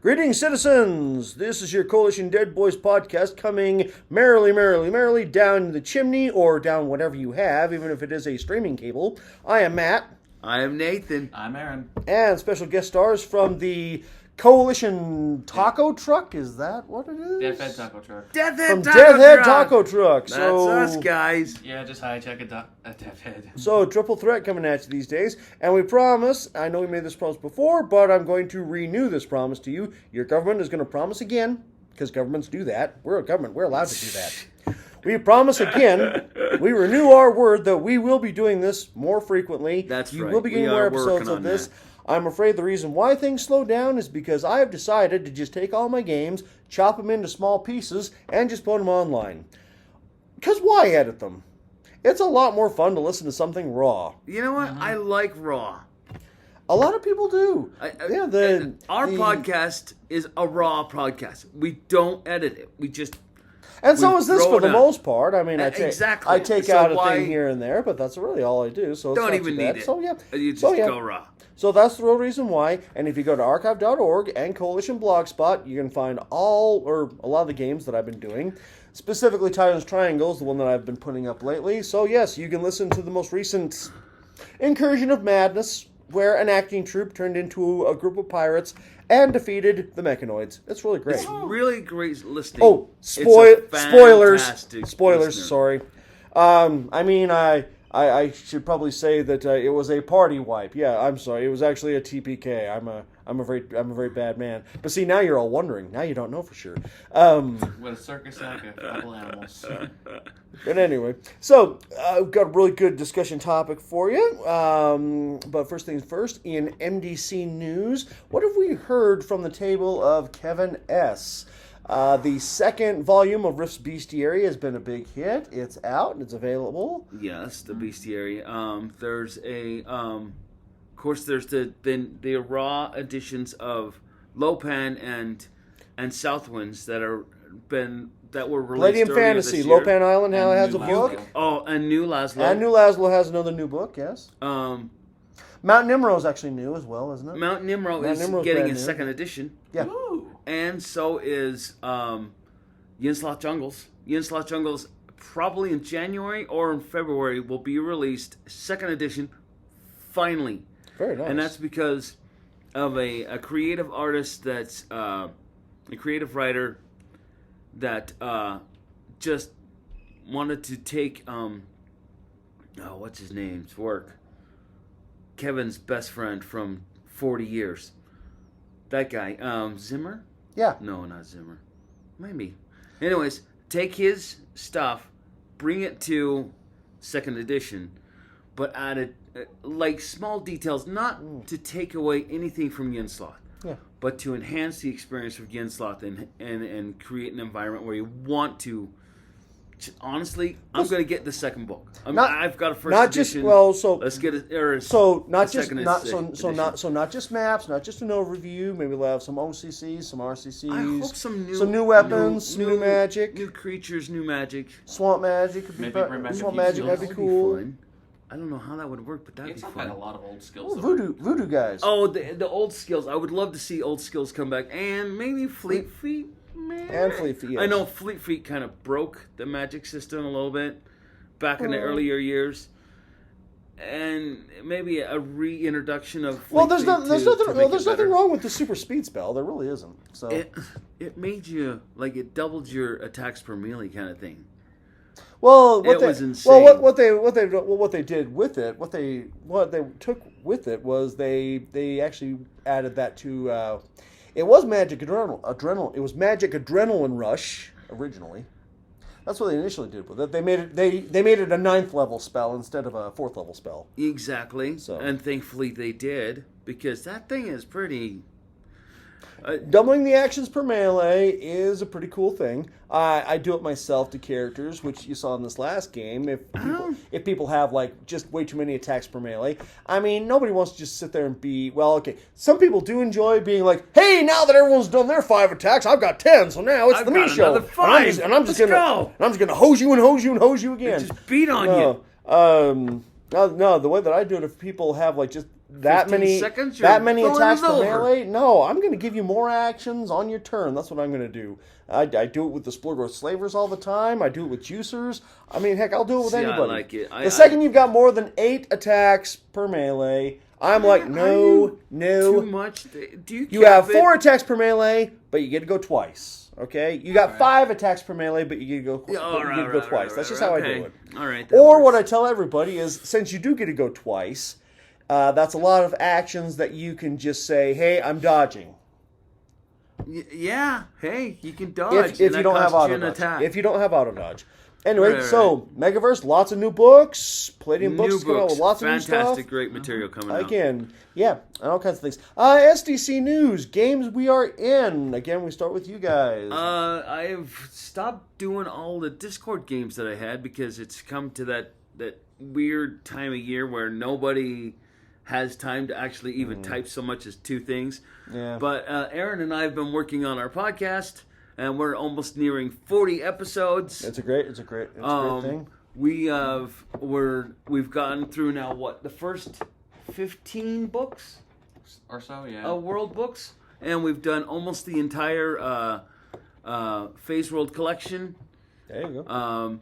Greetings, citizens! This is your Coalition Deadboys podcast coming merrily down the chimney or down whatever you have, even if it is a streaming cable. I am Matt. I am Nathan. I'm Aaron. And special guest stars from the Coalition Taco Truck. Is that what it is? Deadhead Taco Truck. Deadhead Taco Truck. So, that's us, guys. Yeah, just hijack a Deadhead. So, triple threat coming at you these days. And we promise, I know we made this promise before, but I'm going to renew this promise to you. Your government is going to promise again, because governments do that. We're a government. We're allowed to do that. We promise again, we renew our word that we will be doing this more frequently. That's you right. You will be getting more episodes of this. That. I'm afraid the reason why things slow down is because I have decided to just take all my games, chop them into small pieces, and just put them online. Because why edit them? It's a lot more fun to listen to something raw. You know what? I like raw. A lot of people do. Our podcast is a raw podcast. We don't edit it. We just... And so is this for the most part. I mean, I take out a thing here and there, but that's really all I do. So it's don't not even too bad. need it. So yeah, you just go raw. So that's the real reason why. And if you go to archive.org and Coalition Blogspot, you can find all or a lot of the games that I've been doing. Specifically, Titans Triangle is the one that I've been putting up lately. So yes, you can listen to the most recent Incursion of Madness, where an acting troupe turned into a group of pirates and defeated the Mechanoids. It's really great. It's really great listening. Oh, spoilers! Sorry. I should probably say that it was a party wipe. Yeah, I'm sorry. It was actually a TPK. I'm a very bad man. But see, now you're all wondering. Now you don't know for sure. With a circus like a couple animals. But anyway, so I've got a really good discussion topic for you. But first things first, in MDC news, what have we heard from the table of Kevin S.? The second volume of Rift's Bestiary has been a big hit. It's out and it's available. Yes, the Bestiary. There's a, of course, there's the raw editions of Lopan and Southwinds that were released. Palladium Fantasy, Lopan Island now has a book. Oh, and New Laszlo. And New Laszlo has another new book. Yes. Mount Nimro is actually new as well, isn't it? Mount Nimro is getting a second edition. Yeah. Ooh. And so is Yinslot Jungles. Yinslot Jungles probably in January or in February will be released, second edition, finally. Very nice. And that's because of a creative artist that's a creative writer that just wanted to take what's his name's work? Kevin's best friend from 40 years. That guy, Zimmer? Yeah. No, not Zimmer. Maybe. Anyways, take his stuff, bring it to second edition, but added like small details, not to take away anything from Yinslot, but to enhance the experience of Yinslot and create an environment where you want to. Honestly, I'm going to get the second book. I've got a first edition. Let's get it. Not just maps, not just an overview. Maybe we'll have some OCCs, some RCCs. I hope some new weapons, new magic, new creatures, new magic. Swamp magic could be swamp magic might be cool. I don't know how that would work, but that'd be fun. Had a lot of old skills. Voodoo guys. Oh, the old skills. I would love to see old skills come back, and maybe Fleet Feet. And Fleet Feet. Yes. I know Fleet Feet kind of broke the magic system a little bit back in the earlier years, and maybe a reintroduction of. There's nothing wrong with the super speed spell. There really isn't. So it made you it doubled your attacks per melee kind of thing. Well, was insane. What they did with it, what they took with it was they actually added that to. It was Magic Adrenaline. It was Magic Adrenaline Rush originally. That's what they initially did with it. They made it a 9th level spell instead of a 4th level spell. Exactly. So. And thankfully they did, because that thing is pretty. Doubling the actions per melee is a pretty cool thing. I do it myself to characters, which you saw in this last game. If people have just way too many attacks per melee, I mean, nobody wants to just sit there and be some people do enjoy being like, hey, now that everyone's done their 5 attacks, I've got 10, so now it's the me show. And I'm just gonna hose you and hose you and hose you again. Just beat on you. No, the way that I do it, if people have like just that 15 many seconds, that you're many throwing attacks it per over. melee, no, I'm going to give you more actions on your turn. That's what I'm going to do. I do it with the Splurgrowth Slavers all the time. I do it with Juicers. I mean, heck, I'll do it with See, I anybody. like it. The second you've got more than 8 attacks per melee, I'm like, Are no. Too much? Do you You have cap 4 it? attacks per melee, but you get to go twice. Okay, you got 5 attacks per melee, but you get to go. Yeah, all you right, get to go right, twice. right, That's just right, how okay. I do it. All right. that Or what I works. tell everybody is, since you do get to go twice, that's a lot of actions that you can just say, "Hey, I'm dodging." Yeah. Hey, you can dodge. If and you that don't have costs you auto an dodge. attack. If you don't have auto dodge. Anyway, Right. so Megaverse, lots of new books, Palladium books coming out with lots of new Fantastic, stuff. great material coming out. Again, yeah, and all kinds of things. SDC news, games we are in. Again, we start with you guys. I've stopped doing all the Discord games that I had because it's come to that weird time of year where nobody has time to actually even type so much as 2 things. Yeah. But Aaron and I have been working on our podcast, and we're almost nearing 40 episodes. It's a great thing. We've gotten through now the first 15 books Or so, yeah. world books, and we've done almost the entire Phase World collection. There you go.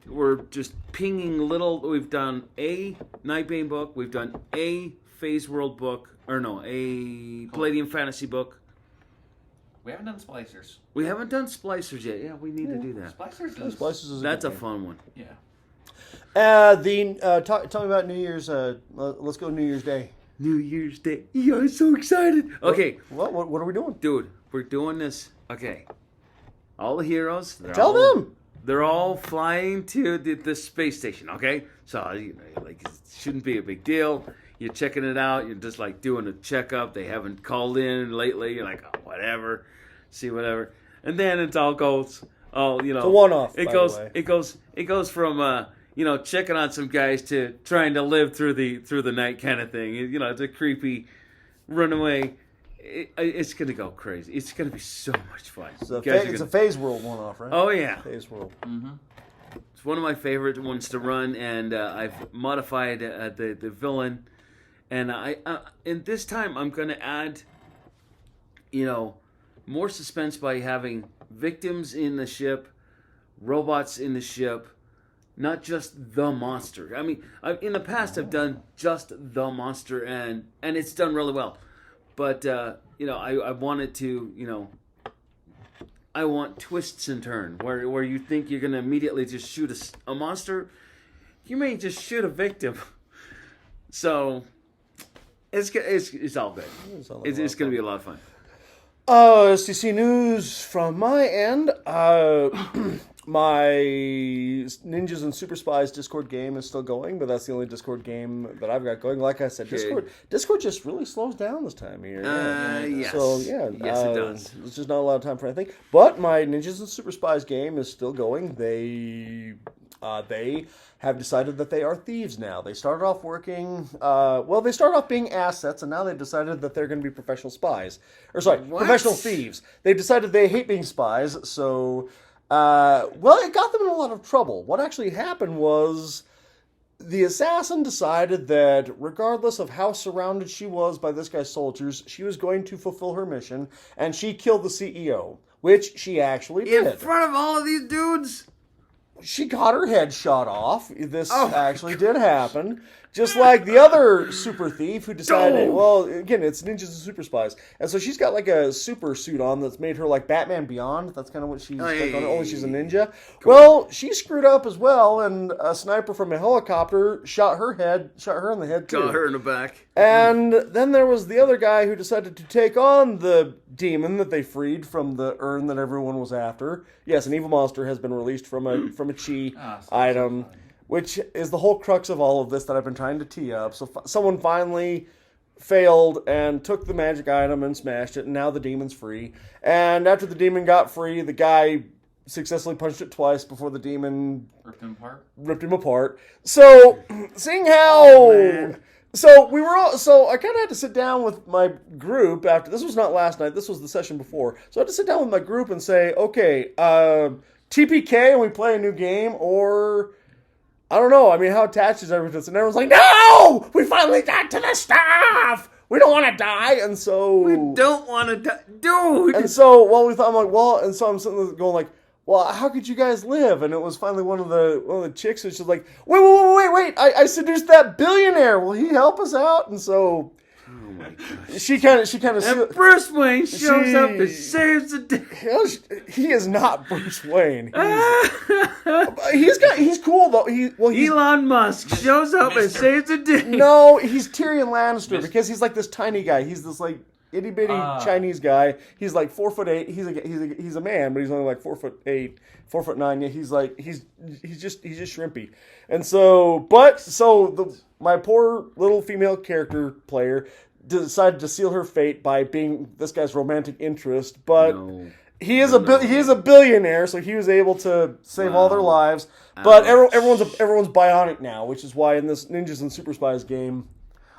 We're just pinging little. We've done a Nightbane book. We've done a Phase World book, a Palladium Fantasy book. We haven't done Splicers. We haven't done Splicers yet. Yeah, we need to do that. Splicers is... Splices is That's a good game. fun one. Yeah. Tell me about New Year's. Let's go New Year's Day. New Year's Day. Yeah, I'm so excited. Okay, What are we doing? dude, we're doing this. Okay, all the heroes. Tell them. They're all flying to the space station, okay? So, it shouldn't be a big deal. You're checking it out. You're just, doing a checkup. They haven't called in lately. You're like, oh, whatever. See, whatever. And then it all goes, It's a one-off, It by goes, the way. it goes from, checking on some guys to trying to live through the night kind of thing. It's a creepy runaway. It's going to go crazy. It's going to be so much fun. It's You guys are a gonna- Phase World one-off, right? Oh, yeah. Phase World. It's one of my favorite ones to run, and I've modified the villain. And in this time, I'm going to add, more suspense by having victims in the ship, robots in the ship, not just the monster. I mean, in the past, I've done just the monster, and it's done really well. But, I wanted to, I want twists and turns where you think you're going to immediately just shoot a monster. You may just shoot a victim. So, it's all good. It's going to be a lot of fun. STC news from my end. My Ninjas and Super Spies Discord game is still going, but that's the only Discord game that I've got going. Like I said, Okay. Discord just really slows down this time of year. Yes. So yeah, Yes, it does. There's just not a lot of time for anything. But my Ninjas and Super Spies game is still going. They have decided that they are thieves now. They started off working. They started off being assets, and now they've decided that they're going to be professional spies. What? Professional thieves. They've decided they hate being spies. So, it got them in a lot of trouble. What actually happened was the assassin decided that regardless of how surrounded she was by this guy's soldiers, she was going to fulfill her mission, and she killed the CEO, which she actually did. In front of all of these dudes? She got her head shot off. This Oh, actually did happen. Just like the other super thief who decided, Oh. well, again, it's Ninjas and Super Spies. And so she's got like a super suit on that's made her like Batman Beyond. That's kind of what she's like on, only she's a ninja. Cool. Well, she screwed up as well, and a sniper from a helicopter shot her in the head too. Got her in the back. And then there was the other guy who decided to take on the demon that they freed from the urn that everyone was after. Yes, an evil monster has been released from a chi item, which is the whole crux of all of this that I've been trying to tee up. So someone finally failed and took the magic item and smashed it, and now the demon's free. And after the demon got free, the guy successfully punched it twice before the demon ripped him apart. So, seeing how... So I kind of had to sit down with my group after, this was not last night, this was the session before. So I had to sit down with my group and say, okay, TPK and we play a new game, or I don't know. I mean, how attached is everyone to this? And everyone's like, no! We finally got to the stuff! We don't want to die! And so... We don't want to die. Dude! And so, I'm like, well... And so I'm sitting there going like, well, how could you guys live? And it was finally one of the chicks, and she's like, wait! I seduced that billionaire. Will he help us out? And so... Oh my gosh. She kind of. And Bruce Wayne shows up and saves the day. He is not Bruce Wayne. He's cool though. Elon Musk shows up and saves the day. No, he's Tyrion Lannister because he's like this tiny guy. He's this like itty bitty Chinese guy. He's like 4'8". He's a man, but he's only like 4'8", 4'9". Yeah, he's just shrimpy. And so, my poor little female character player decided to seal her fate by being this guy's romantic interest, but he is a billionaire, so he was able to save all their lives. But everyone's bionic now, which is why in this Ninjas and Super Spies game,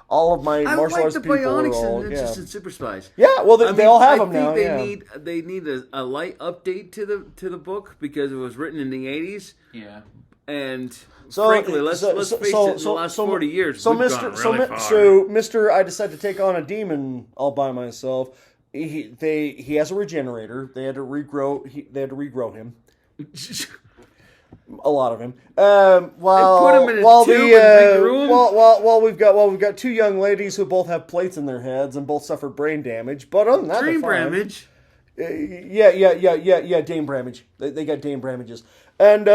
all of my martial arts people are all Ninjas and Super Spies. Yeah, well they all have them now. They need a light update to the book because it was written in the 80s. Yeah. And frankly, let's face it, in the last 40 years, we've gone really far. So Mr. I decided to take on a demon all by myself. He has a regenerator. They had to regrow him. A lot of him. While we've got two young ladies who both have plates in their heads and both suffer brain damage. But other than that, Dream damage. Yeah. Dame Bramage. They got Dame Bramages. And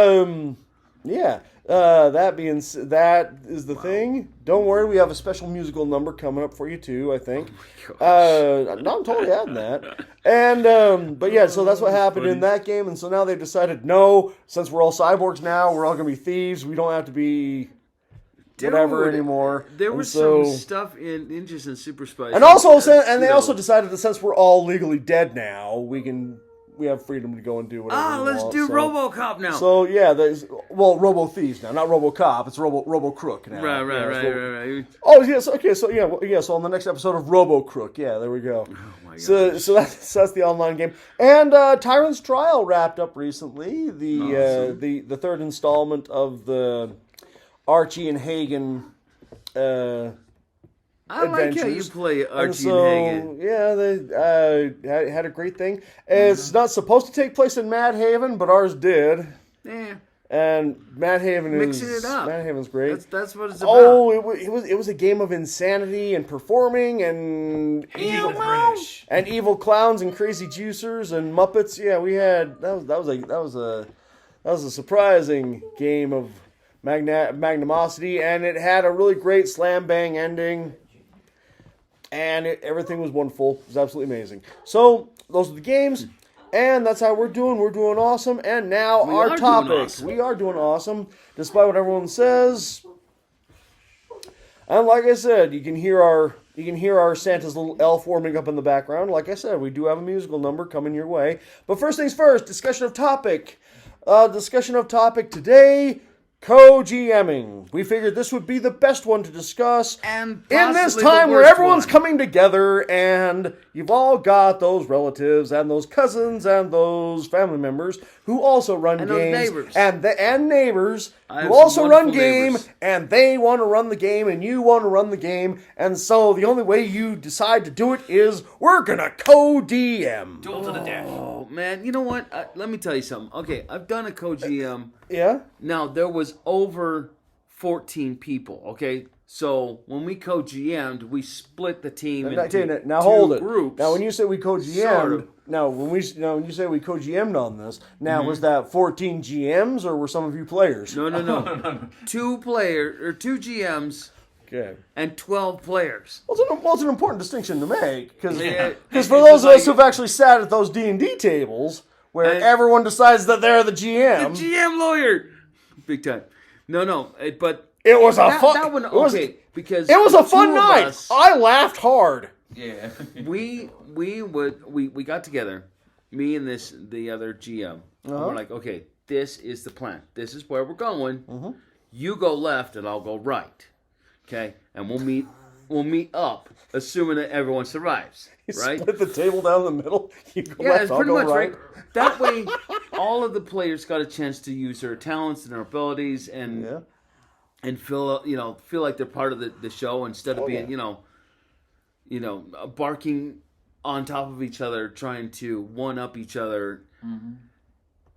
that is the thing. Don't worry, we have a special musical number coming up for you too, I think. No, I'm totally adding that. And but yeah, so that's what happened in that game, and so now they've decided, no, since we're all cyborgs now, we're all gonna be thieves. We don't have to be whatever anymore. There was some stuff in Ninjas and Super Spies, and they also decided that since we're all legally dead now, we have freedom to go and do whatever we let's want. do RoboCop now. So yeah, Robo Thieves now, not RoboCop. It's Robo Crook now. Right. Oh yes, okay. So so on the next episode of Robo Crook, there we go. Oh my gosh. So that's the online game. And Tyrant's Trial wrapped up recently. The third installment of the Archie and Hagen. I like how you play Archie and Hagen. Yeah, they had a great thing. It's not supposed to take place in Mad Haven, but ours did. Yeah. And Mad Haven mixing it up. Mad Haven's great. That's what it's about. Oh, it was a game of insanity and performing and evil clowns and crazy juicers and Muppets. Yeah, we had that was a surprising game of magnanimosity, and it had a really great slam bang ending. And everything was wonderful. It was absolutely amazing. So, those are the games. And that's how we're doing. We're doing awesome. And now our topic. We are doing awesome, despite what everyone says. And like I said, you can hear our Santa's little elf warming up in the background. Like I said, we do have a musical number coming your way. But first things first, discussion of topic. Discussion of topic today. Co-GMing. We figured this would be the best one to discuss and in this time where everyone's coming together and you've all got those relatives and those cousins and those family members who also run games. Neighbors. And neighbors who also run game and they want to run the game and you want to run the game. And so the only way you decide to do it is we're going to co-DM. Duel to the death. Oh, man. You know what? Let me tell you something. Okay, I've done a co-GM. Yeah? Now, there was over 14 people, okay? So, when we co-GM'd, we split the team into two groups. Now, when you say we co-GM'd, when you say we co-GM'd on this, was that 14 GMs or were some of you players? No. 2 GMs. Okay. And 12 players. Well, it's an important distinction to make because for those of us who've actually sat at those D&D tables where everyone decides that they're the GM. The GM lawyer. Big time. No, but it was that one because it was a fun night. I laughed hard. Yeah. we got together, me and the other GM. And we're like, okay, this is the plan. This is where we're going. Mm-hmm. You go left and I'll go right. Okay? And we'll meet up, assuming that everyone survives. Right? Split the table down the middle. You go left, I'll go right. That way, all of the players got a chance to use their talents and their abilities, and and feel like they're part of the show instead of being barking on top of each other, trying to one up each other. Mm-hmm.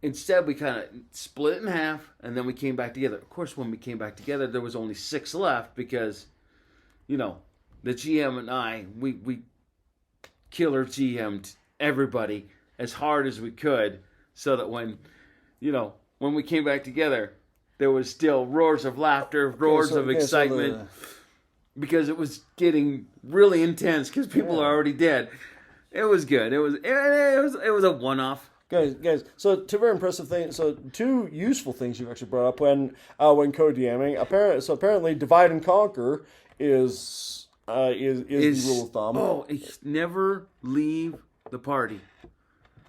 Instead, we kind of split it in half, and then we came back together. Of course, when we came back together, there was only 6 left because, the GM and I, we killer GM'd everybody as hard as we could, so that when we came back together, there was still roars of laughter, roars of excitement, because it was getting really intense because people are already dead. It was good. It was a one-off. Guys. So two very impressive things. So two useful things you actually brought up when co-DMing. Apparently, divide and conquer is the rule of thumb. Oh, never leave the party.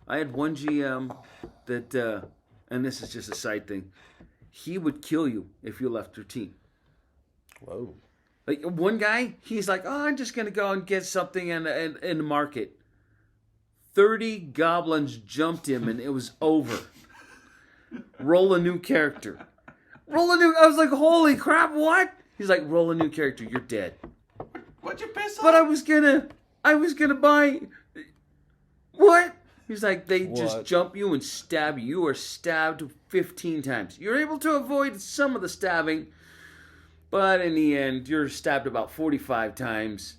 I had one GM that, and this is just a side thing, he would kill you if you left your team. Whoa. Like one guy, he's like, I'm just gonna go and get something in the market. 30 goblins jumped him and it was over. Roll a new character. I was like, holy crap, what? He's like, roll a new character, you're dead. What'd you piss off? But I was gonna buy. What? He's like, they just jump you and stab you. You are stabbed 15 times. You're able to avoid some of the stabbing, but in the end, you're stabbed about 45 times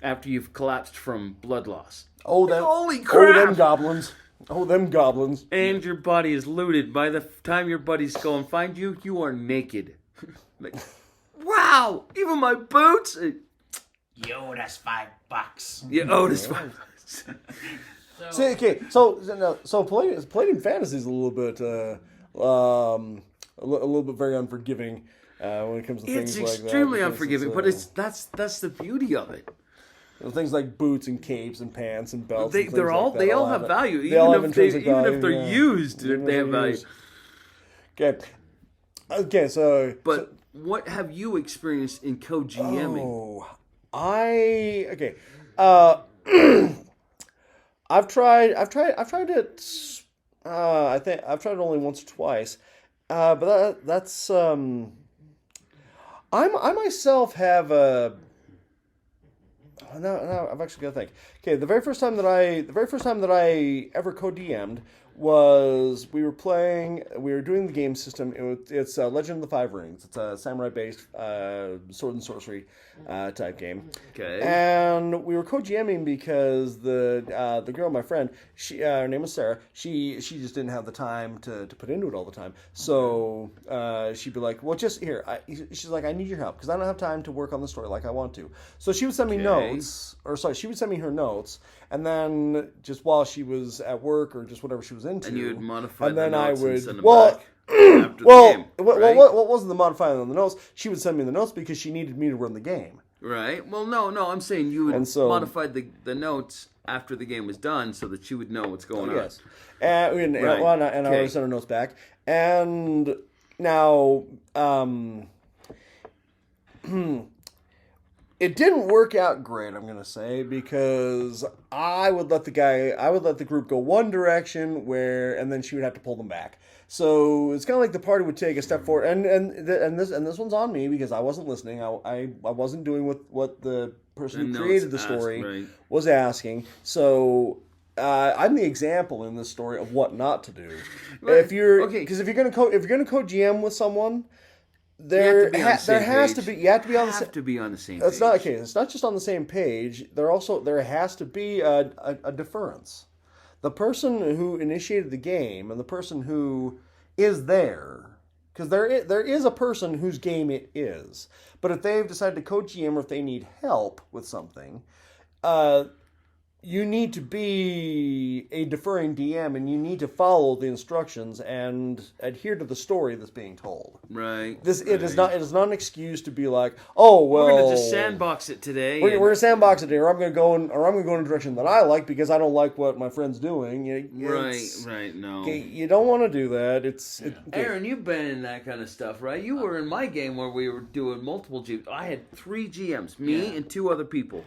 after you've collapsed from blood loss. Holy crap! Oh, them goblins. And your body is looted. By the time your buddies go and find you, you are naked. Like, wow! Even my boots! You owed us $5. You owed us $5. See, okay, so playing fantasy is a little bit very unforgiving when it comes to things like that. It's extremely unforgiving, but that's the beauty of it. Things like boots and capes and pants and belts. They all have value, even if they're used. They have value. Okay. So what have you experienced in co-GMing? I've tried it. I think I've tried it only once or twice, but that's. I myself have a. No, I've actually got to think. Okay, the very first time that I ever co-DM'd was we were doing the game system. It's Legend of the Five Rings. It's a samurai-based sword and sorcery type game. Okay. And we were co-GMing because the girl, my friend, her name was Sarah. She just didn't have the time to put into it all the time. So she'd be like, "Well, just here." She's like, "I need your help because I don't have time to work on the story like I want to." So she would send me notes, she would send me her notes, and then just while she was at work or just whatever she was into, and you would modify and then the notes I would and send them back after the game, right? What wasn't the modifying on the notes? She would send me the notes because she needed me to run the game. Right. Well, no. I'm saying you would modify the notes after the game was done so that she would know what's going on. Yes. And I always sent her notes back. And now, it didn't work out great, I'm going to say, because I would let the group go one direction and then she would have to pull them back. So it's kind of like the party would take a step forward, and this one's on me because I wasn't listening. I wasn't doing what the person who created the story was asking. So I'm the example in this story of what not to do. Right. If you're gonna co-GM with someone, you have to be on the same page. It's not okay. It's not just on the same page. There has to be a deference. The person who initiated the game and the person who is there, because there is a person whose game it is. But if they've decided to co-GM or if they need help with something, you need to be a deferring DM and you need to follow the instructions and adhere to the story that's being told. Right. It is not an excuse to be like, oh well, we're gonna just sandbox it today. We're gonna sandbox it here, or I'm gonna go in a direction that I like because I don't like what my friend's doing. Right. No. Okay, you don't want to do that. Aaron, you've been in that kind of stuff, right? You were in my game where we were doing multiple GMs. I had 3 GMs, me and 2 other people.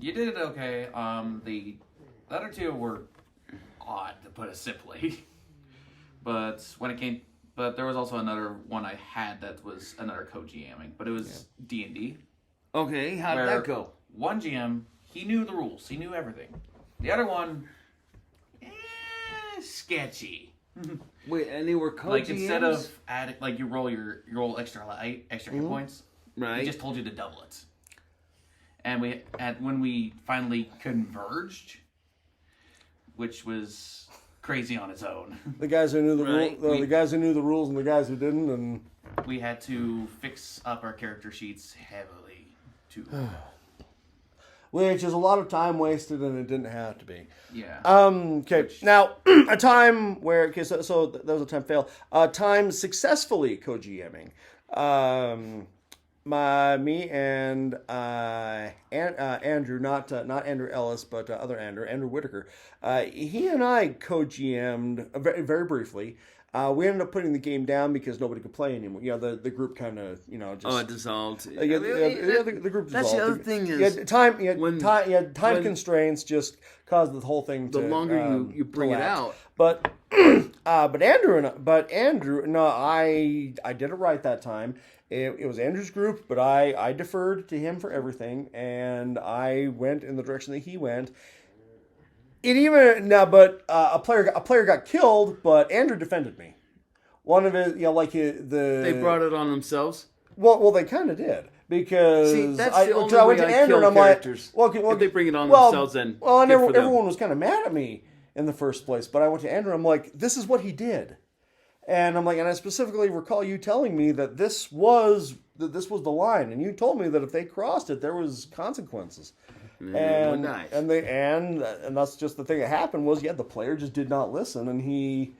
You did it okay. The other 2 were odd, to put it simply. But when it came But there was also another one I had that was another co-GMing, but it was D&D. Okay, how did that go? One GM, he knew the rules. He knew everything. The other one, sketchy. Wait, and they were co-GMs? Like instead of adding, like you roll extra hit points, right? he just told you to double it. And when we finally converged, which was crazy on its own. The guys who knew the Right. rules, the guys who knew the rules, and the guys who didn't, and We had to fix up our character sheets heavily too. which is a lot of time wasted, and it didn't have to be. Yeah. Okay, now a time where so that was a time fail. Time successfully co-GMing. Me and Andrew, not Andrew Ellis, but other Andrew Whitaker. He and I co-GM'd very, very briefly. We ended up putting the game down because nobody could play anymore. You know, the group kind of, just... it dissolved. the group dissolved. That's the other thing is... time constraints just caused the whole thing to... The longer you bring it out... But Andrew, no, I did it right that time. It was Andrew's group, but I deferred to him for everything, and I went in the direction that he went. A player got killed, but Andrew defended me. One of his, they brought it on themselves. Well, they kind of did because the only way went to I Andrew and kill I'm like, characters. well, If they bring it on themselves, then and good for them. everyone was kind of mad at me in the first place. But I went to Andrew. I'm like, this is what he did, and I'm like, and I specifically recall you telling me that this was the line, and you told me that if they crossed it, there was consequences. And that's just the thing that happened was the player just did not listen, and he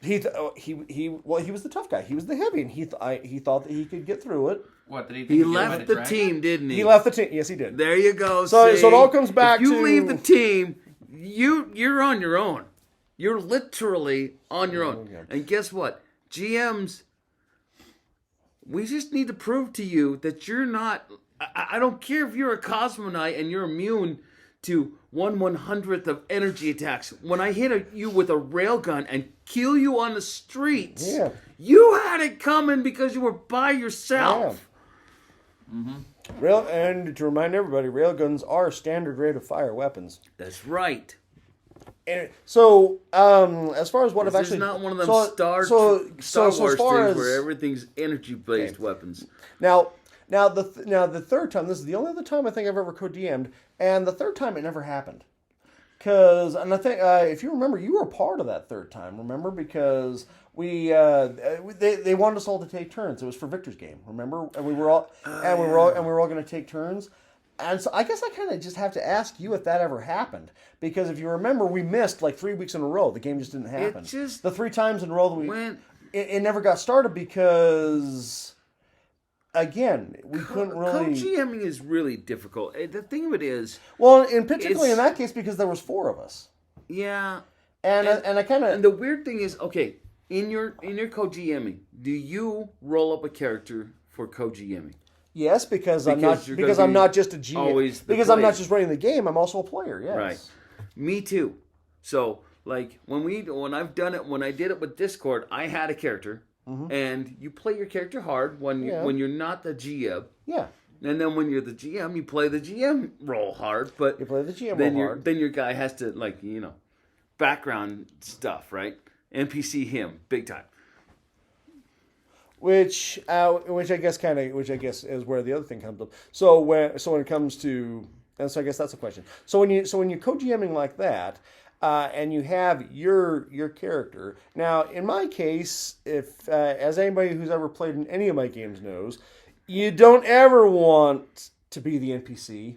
was the tough guy, he was the heavy, and he thought that he could get through it. What did he? He left the team, didn't he? He left the team. Yes, he did. There you go. So it all comes back if you to leave the team, you're on your own. You're literally on your own. Okay. And guess what, GMs? We just need to prove to you that you're not. I don't care if you're a cosmonite and you're immune to 1/100th of energy attacks. When I hit you with a railgun and kill you on the streets, you had it coming because you were by yourself. Yeah. Mm-hmm. And to remind everybody, railguns are standard rate of fire weapons. That's right. And so, as far as what I've actually... This is not one of them Star Wars things where everything's energy-based weapons. Now the third time, this is the only other time I think I've ever co-DM'd, and the third time it never happened. And I think, if you remember, you were a part of that third time, remember? Because they wanted us all to take turns. It was for Victor's game, remember? And we were all going to take turns. And so I guess I kind of just have to ask you if that ever happened. Because if you remember, we missed like 3 weeks in a row. The game just didn't happen. The 3 times in a row that it never got started because, again, we couldn't really... Co-GMing is really difficult. The thing of it is... Well, and particularly in that case, because there was 4 of us. Yeah. And I kind of... And the weird thing is, okay, in your co-GMing, do you roll up a character for co-GMing? Yes, because I'm not just a GM. Because I'm not just running the game. I'm also a player. Yes. Right. Me too. So like when I did it with Discord, I had a character, and you play your character hard when you're not the GM. Yeah. And then when you're the GM, you play the GM role hard. But you play the GM role hard. Then your guy has to background stuff, right? NPC him big time. Which I guess is where the other thing comes up. So when it comes to, and so I guess that's the question. So when you're co-GMing like that, and you have your character. Now, in my case, if as anybody who's ever played in any of my games knows, you don't ever want to be the NPC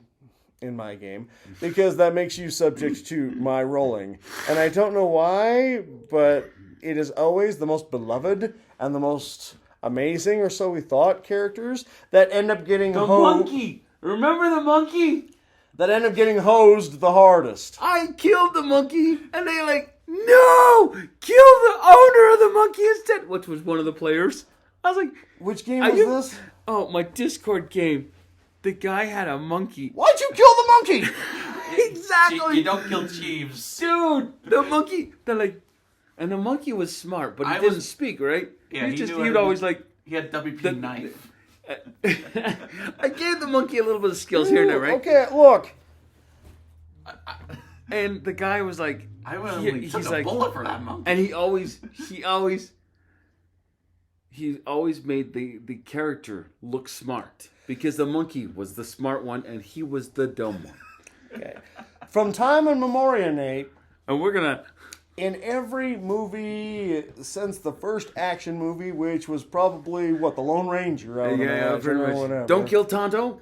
in my game because that makes you subject to my rolling, and I don't know why, but it is always the most beloved and the most amazing, or so we thought, characters that end up getting the monkey. Remember the monkey? That end up getting hosed the hardest. I killed the monkey, and they no, kill the owner of the monkey instead, which was one of the players. I was like, which game was this? Oh, my Discord game. The guy had a monkey. Why'd you kill the monkey? Exactly. You don't kill chiefs. Dude, the monkey, they're like, And the monkey was smart, but he I didn't was- speak, right? Yeah, he knew he'd how to always do- like. He had WP knife. I gave the monkey a little bit of skills here and there, right? Okay, look. And the guy was like, I would he- have he's took a like- bullet for that monkey. and he always made the character look smart because the monkey was the smart one and he was the dumb one. Okay. From time immemorial, Nate, And we're gonna. in every movie since the first action movie, which was probably the Lone Ranger. I would imagine, pretty or much. whatever. Don't kill Tonto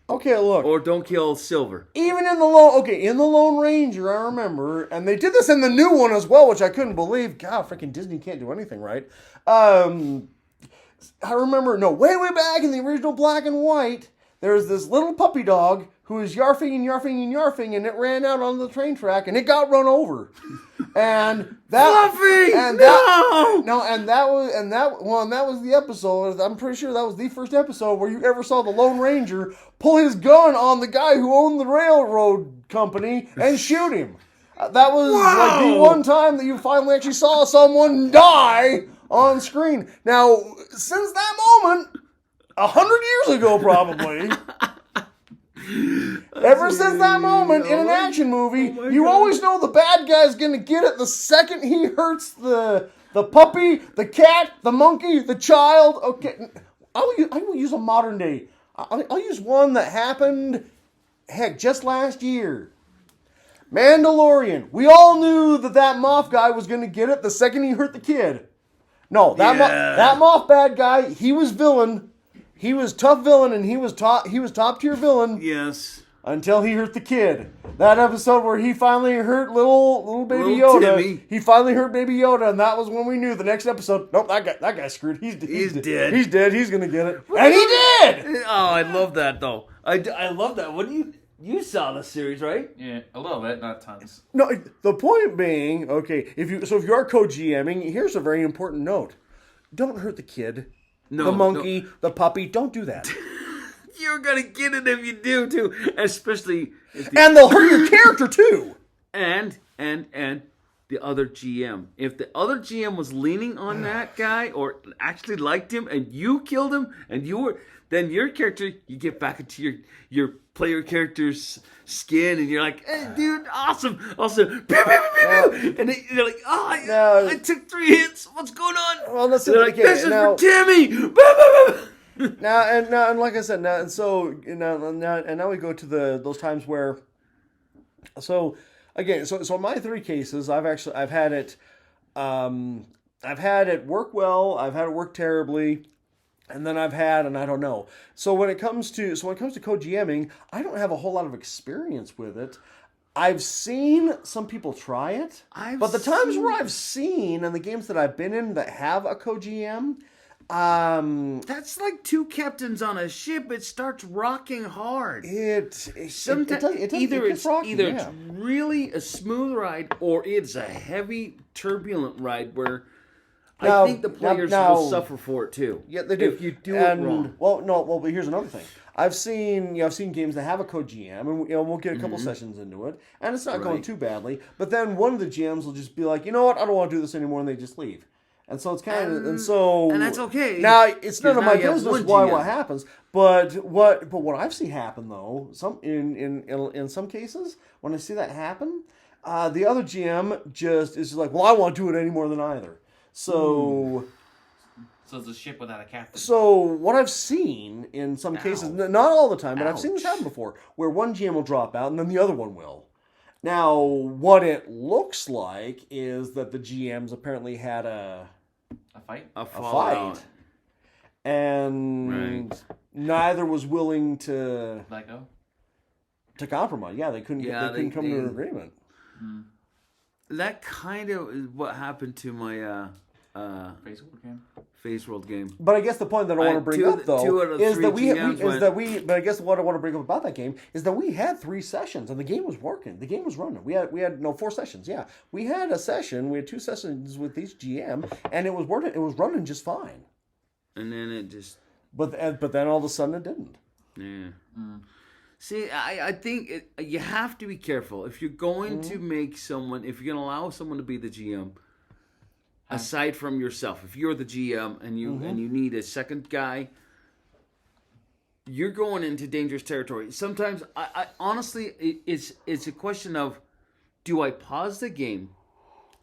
Okay, look. or don't kill Silver. Even in the Lone Ranger, I remember, and they did this in the new one as well, which I couldn't believe. God, freaking Disney can't do anything right. I remember, way back in the original black and white, there was this little puppy dog who was yarfing and yarfing and yarfing, and it ran out on the train track, and it got run over. And that Fluffy! and No! that was the episode. I'm pretty sure that was the first episode where you ever saw the Lone Ranger pull his gun on the guy who owned the railroad company and shoot him. That was like the one time that you finally actually saw someone die on screen. Now, since that moment, 100 years ago probably, ever since that moment in an action movie, you always know the bad guy's going to get it the second he hurts the puppy, the cat, the monkey, the child. Okay, I will use a modern day. I'll use one that happened, just last year. Mandalorian. We all knew that Moff guy was going to get it the second he hurt the kid. No, that Moff bad guy, he was villain. He was tough villain, and he was top tier villain. Yes. Until he hurt the kid. That episode where he finally hurt little baby Little Yoda. Timmy. He finally hurt baby Yoda, and that was when we knew the next episode. Nope, that guy's screwed. He's dead. He's dead. He's gonna get it, and he did. Oh, I love that though. I love that. What do you saw the series, right? Yeah, a little bit, not tons. No, the point being, okay, if you are co-GMing, here's a very important note: don't hurt the kid, the monkey, the puppy. Don't do that. You're gonna get it if you do too, especially And they'll hurt your character too. and the other GM. If the other GM was leaning on that guy or actually liked him, and you killed him, and then your character, you get back into your player character's skin, and you're like, hey, dude, awesome. Also, pew, pew, pew, pew, pew. And you're like, I took 3 hits. What's going on? Well, let's They're like, this is for Timmy. Pew, pew, pew. Now, and like I said, now we go to those times where, so my 3 cases, I've had it work well, I've had it work terribly, and then and I don't know. So when it comes to co-GMing, I don't have a whole lot of experience with it. I've seen some people try it, but the times where I've seen and the games that I've been in that have a co-GM. That's like 2 captains on a ship. It starts rocking hard. Sometimes either it's really a smooth ride or it's a heavy turbulent ride where I think the players will suffer for it too. Yeah, they do. If you do it wrong. Well, but here's another thing. I've seen games that have a co-GM, and we'll get a couple sessions into it, and it's not going too badly. But then one of the GMs will just be like, you know what, I don't want to do this anymore, and they just leave. And so it's kind of, and that's okay. Now it's none of my business what happens, but what I've seen happen though, in some cases when I see that happen, the other GM just is like, well, I won't do it any more than either. So it's a ship without a captain. So what I've seen in some cases, not all the time, but I've seen this happen before, where one GM will drop out and then the other one will. Now, what it looks like is that the GMs apparently had a fight, and neither was willing to let go, to compromise. Yeah, they couldn't come to an agreement. That kind of is what happened to my Phase World game. But I guess the point that I want to bring up though is that But I guess what I want to bring up about that game is that we had 3 sessions and the game was working. The game was running. We had 4 sessions. Yeah, we had a session. We had 2 sessions with each GM, and it was working. It was running just fine. And then it just. But then all of a sudden it didn't. Yeah. See, I think you have to be careful if you're going to make someone. If you're going to allow someone to be the GM. aside from yourself. If you're the GM and you need a second guy, you're going into dangerous territory. Sometimes, I honestly, it's a question of, do I pause the game,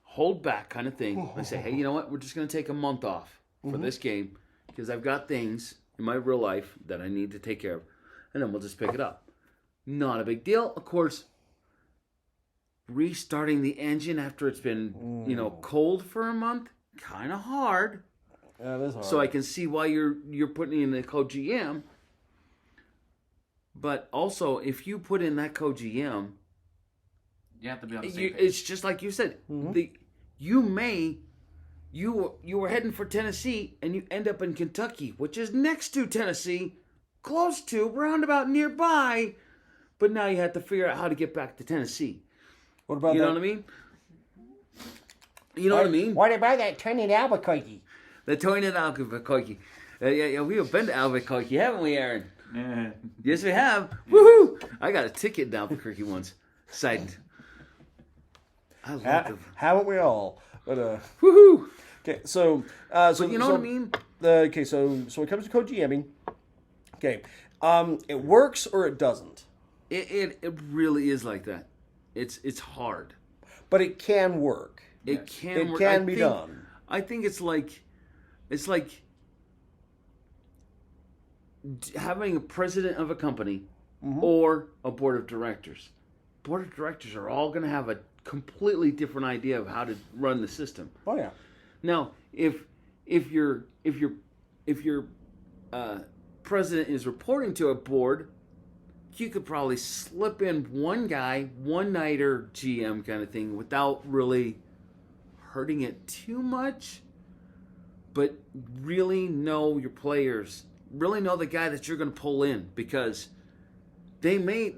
hold back kind of thing. I say, hey, you know what? We're just going to take a month off for this game because I've got things in my real life that I need to take care of. And then we'll just pick it up. Not a big deal. Of course, restarting the engine after it's been, cold for a month, kind of hard. Yeah, it is hard. So I can see why you're putting in the co-GM. But also, if you put in that co-GM, you have to be on the same page. It's just like you said. You were heading for Tennessee, and you end up in Kentucky, which is next to Tennessee, close to, roundabout nearby. But now you have to figure out how to get back to Tennessee. What about you know what I mean? You know what I mean? What about that train in Albuquerque? The train in Albuquerque. Yeah, we have been to Albuquerque, haven't we, Aaron? Yeah. Yes, we have. Woohoo! I got a ticket in Albuquerque once. Sighted. I love them. Haven't we all? But Woohoo! okay, so But you know what I mean? Okay, so when it comes to co-GMing, okay, it works or it doesn't. It really is like that. It's hard. But it can work. It can It work. can be done. I think it's like having a president of a company or a board of directors. Board of directors are all going to have a completely different idea of how to run the system. Oh yeah. Now, if your president is reporting to a board, you could probably slip in one guy, one nighter GM kind of thing without really hurting it too much. But really know your players. Really know the guy that you're going to pull in, because they may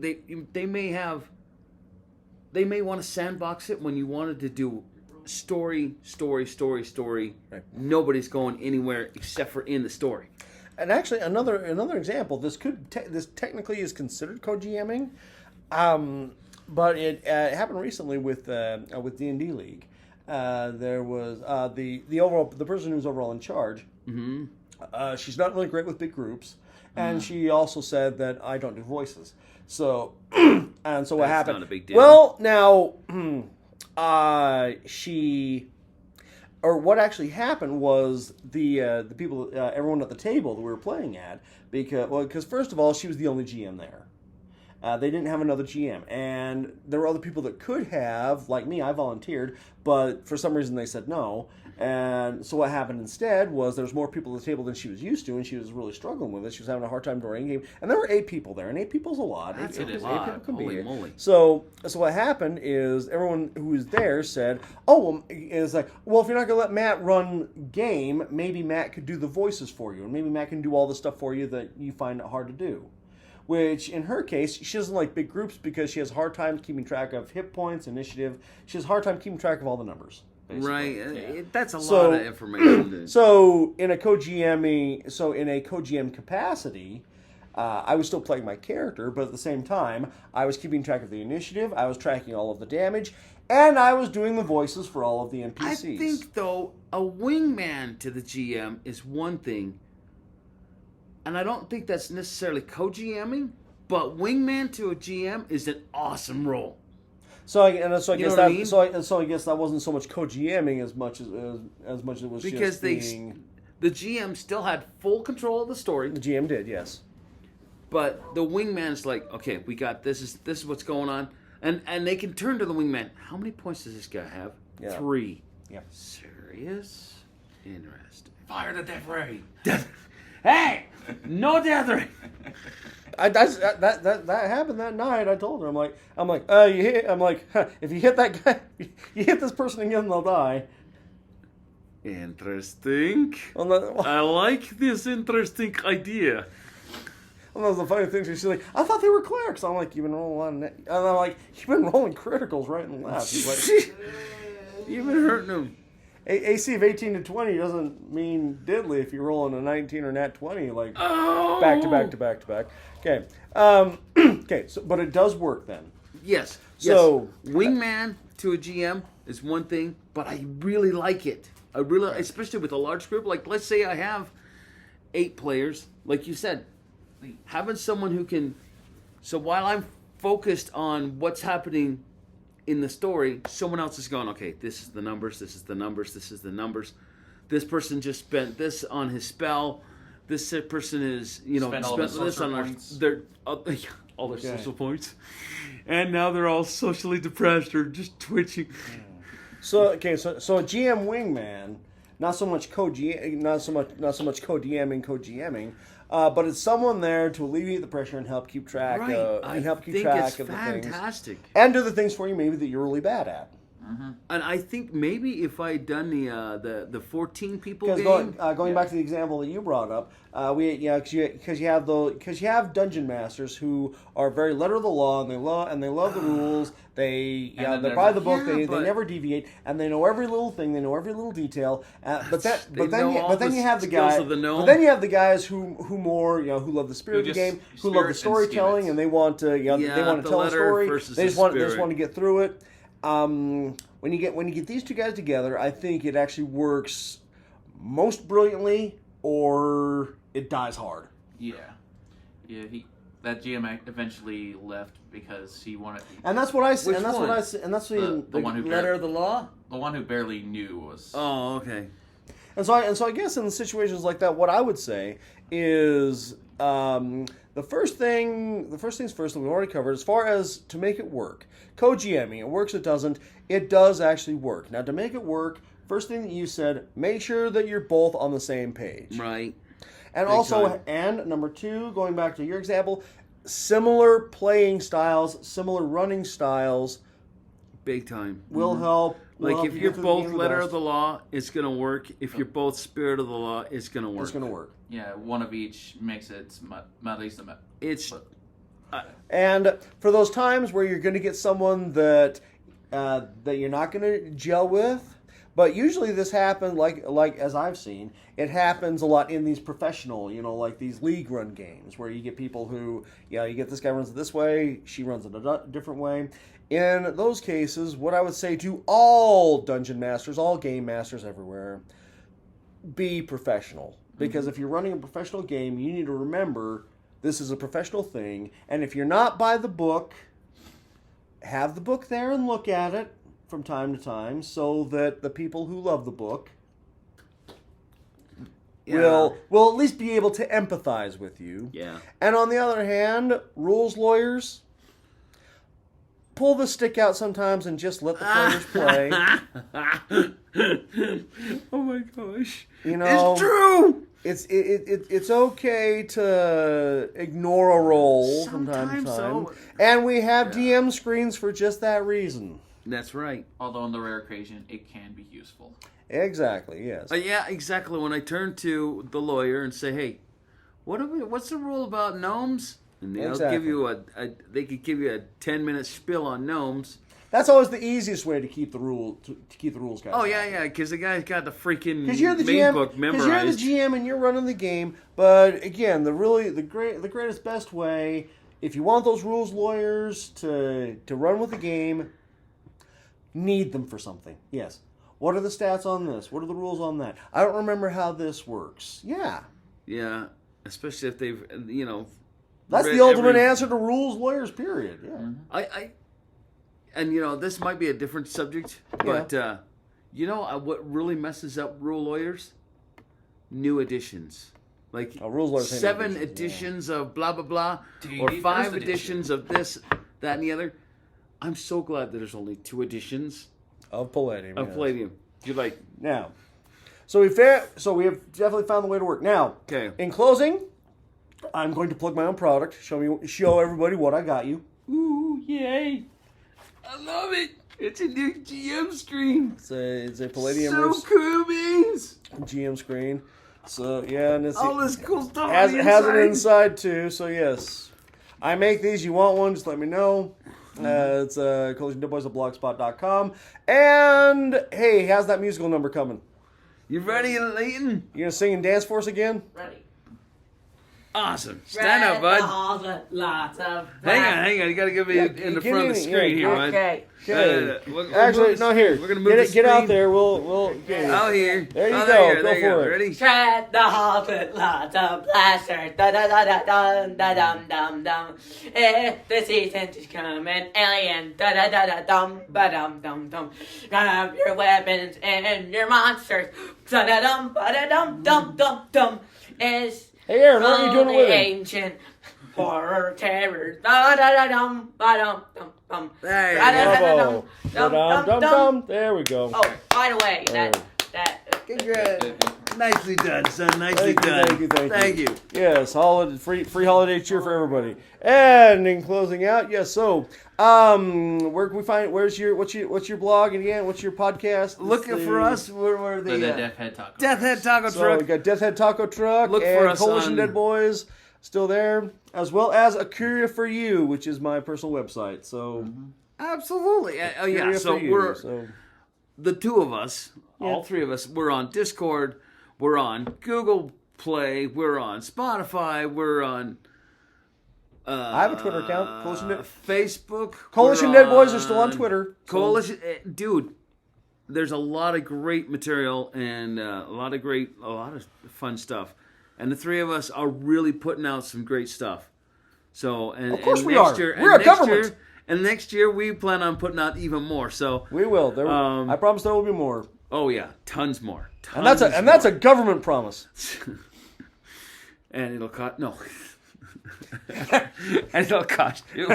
want to sandbox it when you wanted to do story. Right. Nobody's going anywhere except for in the story. And actually, another example. This technically is considered co-GMing, but it happened recently with D&D League. There was the person who's overall in charge. Mm-hmm. She's not really great with big groups, and she also said that I don't do voices. So and so what That's happened? not a big deal. Well, now what actually happened was the people, everyone at the table that we were playing at, because first of all, she was the only GM there. They didn't have another GM, and there were other people that could have, like me. I volunteered, but for some reason they said no. And so what happened instead was there was more people at the table than she was used to, and she was really struggling with it. She was having a hard time during the game, and there were 8 people there, and 8 people's a lot. That's Eight a people lot. can be Holy here. moly. So what happened is everyone who was there said, well, if you're not going to let Matt run game, maybe Matt could do the voices for you, and maybe Matt can do all the stuff for you that you find it hard to do. Which, in her case, she doesn't like big groups because she has a hard time keeping track of hit points, initiative. She has a hard time keeping track of all the numbers. Basically. Right, that's a lot of information. So in a co-GM capacity, I was still playing my character, but at the same time, I was keeping track of the initiative, I was tracking all of the damage, and I was doing the voices for all of the NPCs. I think, though, a wingman to the GM is one thing, and I don't think that's necessarily co-GMing, but wingman to a GM is an awesome role. So I guess that wasn't so much co-GMing as much as it was because just being... the GM still had full control of the story. The GM did, yes. But the wingman's like, okay, we got this is what's going on, and they can turn to the wingman. How many points does this guy have? Yeah. 3. Yeah. Serious? Interesting. Fire the death ray. Hey, no death ray. That happened that night. I told her, I'm like, if you hit that guy, you hit this person again, they'll die. Interesting. I like this interesting idea. And that was the funny thing. She's like, I thought they were clerics. I'm like, you've been rolling and I'm like, you've been rolling criticals right and left. He's like, you've been hurting them. AC of 18 to 20 doesn't mean diddly if you're rolling a 19 or nat 20, like back to back. Okay. Okay. So, but it does work then. Yes. So wingman to a GM is one thing, but I really like it I really, especially with a large group. Like, let's say I have 8 players, like you said, having someone who can. So while I'm focused on what's happening in the story, someone else is going, okay, this is the numbers, this is the numbers, this is the numbers. This person just spent this on his spell. This person is, Spent all spent their this social on points. their all their social points, and now they're all socially depressed or just twitching. So a GM wingman, not so much co-DMing, co-GMing, but it's someone there to alleviate the pressure and help keep track Right, of I the think things, fantastic. and do the things for you maybe that you're really bad at. And I think maybe if I had done the 14 people Because game, going back to the example that you brought up, because you have dungeon masters who are very letter of the law and they love the rules. They then they're by the there's- book. Yeah, They but- never deviate and they know every little thing. They know every little detail. But They know all then the you have the skills guy. of the gnome. But then you have the guys who more who love the spirit Who of the just game, who love the spirit and storytelling, skim it. and they want to they want to the tell a letter story. versus They the just want spirit. to get through it. When you get these two guys together, I think it actually works most brilliantly, or it dies hard. Yeah. That GM eventually left because he wanted And that's what I Which and that's one? what I and that's The one who letter of the law. the one who barely knew was. Oh, okay. And so I guess in situations like that, what I would say is the first things first that we already covered. As far as to make it work, co-GMing, it works, it doesn't. It does actually work. Now to make it work, first thing that you said, make sure that you're both on the same page. Right. And Big also, time. and number 2, going back to your example, similar playing styles, similar running styles Big time. will help. will Like help if you you're get through the both game letter best. of the law, it's gonna work. If you're both spirit of the law, it's gonna work. It's going to work. Yeah, one of each makes it at least a. It's And for those times where you're going to get someone that you're not going to gel with, but usually this happens like as I've seen, it happens a lot in these professional, like these league run games where you get people who, you get this guy runs it this way, she runs it a different way. In those cases, what I would say to all dungeon masters, all game masters everywhere, be professional. Because if you're running a professional game, you need to remember this is a professional thing. And if you're not by the book, have the book there and look at it from time to time so that the people who love the book will at least be able to empathize with you. yeah. And on the other hand, rules lawyers, pull the stick out sometimes and just let the players play. Oh my gosh. It's true. It's okay to ignore a roll from time to Sometimes time. so. And we have DM screens for just that reason. That's right. Although on the rare occasion, it can be useful. Exactly, yes. Yeah, exactly. When I turn to the lawyer and say, "Hey, what's the rule about gnomes?" And they'll give you they could give you a 10-minute spiel on gnomes. That's always the easiest way to keep the rules guys. Oh yeah, because the guy's got the freaking Because you're the main GM. book Because memorized. you're the GM and you're running the game. But again, the greatest best way, if you want those rules lawyers to run with the game, need them for something. Yes. What are the stats on this? What are the rules on that? I don't remember how this works. Yeah. Yeah, especially if they've That's read the ultimate every- answer to rules lawyers, period. Yeah. And this might be a different subject, but what really messes up rule lawyers? New editions. Like rules lawyers hate 7 editions, editions of blah blah blah, D&D or 5 first edition. editions of this, that, and the other. I'm so glad that there's only 2 editions Of Palladium. of yes. Palladium. You're like, Now, so we have definitely found the way to work. Now, okay, in closing, I'm going to plug my own product. Show everybody what I got you. ooh, yay! I love it. It's a new GM screen. It's a Palladium So Rift cool, beans. GM screen. So yeah, and it's All this cool stuff. has on the has an inside. inside too. So yes, I make these. You want one? Just let me know. It's collisiondeadboys@blogspot.com. And hey, how's that musical number coming? You ready, Leighton? You gonna sing and dance for us again? Ready. Awesome. Stand up, bud. Lots of Hang on. You gotta give me in the front of the screen here, bud. Okay. Okay. We'll Actually, move no, here. We're gonna move the Get out screen. there. We'll get it. Out here. There you Oh, go. There you Go for it. Ready? Tread the halls with lots of laughter. Da da da da dum da dum dum dum. The season is coming, alien. Da da da da dum ba dum dum dum. Grab your weapons and your monsters. Da da dum ba da dum dum dum dum. Is Hey, Aaron, what are you doing with him? ancient horror terror. Da da da dum ba dum dum dum. There you Da da da da Bravo. dum Dum, dum, dum. There we go. Oh, by the way, that. Nicely done, son. Nicely Thank you, done. thank you. Yes, free holiday cheer for everybody. And in closing out, yes. So, where can we find? What's your blog again? What's your podcast? Looking for us. Where are The they? Death Head Taco. Death Head Taco So Truck. we got Death Head Taco Truck. Look and for us Coalition on- Deadboys still there, as well as A Curia for You, which is my personal website. So, Absolutely. Oh yeah. Curia So for You. we're So, the two of us. All three of us. We're on Discord. We're on Google Play. We're on Spotify. We're on. I have a Twitter account. Coalition Facebook. Coalition We're Deadboys are still on Twitter. So- Coalition, dude. There's a lot of great material and a lot of fun stuff, and the three of us are really putting out some great stuff. So, and Of course and we next are. Year, We're and a next government. Year, and next year we plan on putting out even more. So, We will. I promise there will be more. oh yeah, tons more. And that's a government promise. And it'll cost no. And it'll cost you.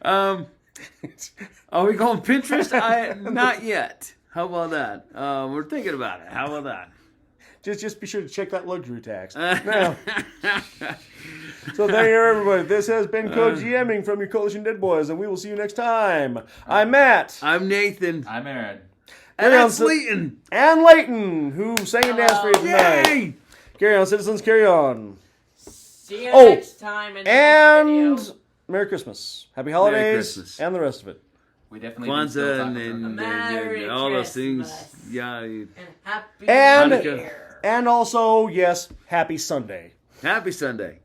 Are we going Pinterest? Not yet. How about that? We're thinking about it. How about that? Just be sure to check that luxury tax. Now, so there you are, everybody. This has been Code GMing from your Coalition Deadboys, and we will see you next time. I'm Matt. I'm Nathan. I'm Aaron. And Carry on, that's Leighton. And Leighton, who sang and danced for you tonight. Yay! Carry on, citizens, carry on. See you Oh, next time in the next video. And Merry Christmas. Happy holidays. Christmas. And the rest of it. We definitely do still Kwanzaa taco and, truck. Merry all those things. Christmas. Yeah. And happy And- New Year. And also, yes, happy Sunday. Happy Sunday.